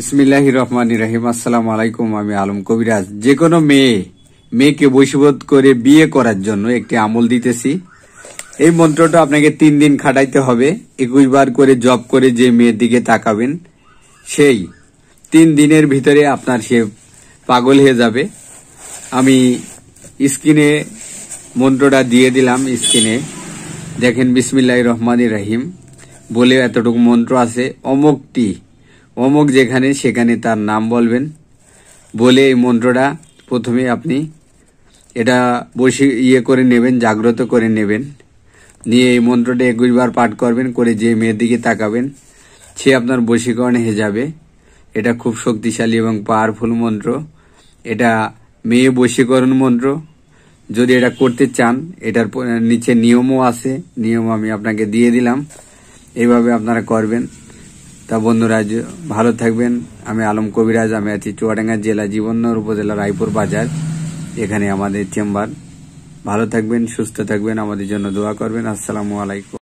বিসমিল্লাহির রহমানির রহিম। আসসালামু আলাইকুম। আমি আলম কবিরাজ। যে কোনো মেয়েকে বশীভূত করে বিয়ে করার জন্য একটি আমল দিতেছি। এই মন্ত্রটা আপনাকে 3 দিন খাটাইতে হবে। 21 বার করে জপ করে যে মেয়ের দিকে তাকাবেন, সেই 3 দিনের ভিতরে আপনার সে পাগল হয়ে যাবে। আমি স্ক্রিনে মন্ত্রটা দিয়ে দিলাম। স্ক্রিনে দেখেন, বিসমিল্লাহির রহমানির রহিম বলে এতটুকু মন্ত্র আছে। অমুক যেখানে সেখানে তার নাম বলবেন। বলে এই মন্ত্রটা প্রথমে আপনি এটা করে নেবেন, জাগ্রত করে নেবেন। নিয়ে এই মন্ত্রটা 21 বার পাঠ করবেন, করে যে মেয়ের দিকে তাকাবেন সে আপনার বশীকরণ হয়ে যাবে। এটা খুব শক্তিশালী এবং পাওয়ারফুল মন্ত্র। এটা মেয়ে বশীকরণ মন্ত্র। যদি এটা করতে চান, এটার নিচে নিয়মও আছে। নিয়ম আমি আপনাকে দিয়ে দিলাম। এইভাবে আপনারা করবেন। তা বন্ধুরা, ভালো থাকবেন। আমি আলম কবিরাজ। আমি আছি চুয়াডাঙ্গা জেলা, জীবননগর উপজেলা, রায়পুর বাজার। এখানে আমাদের চেম্বার। ভালো থাকবেন, সুস্থ থাকবেন, আমাদের জন্য দোয়া করবেন। আসসালামু আলাইকুম।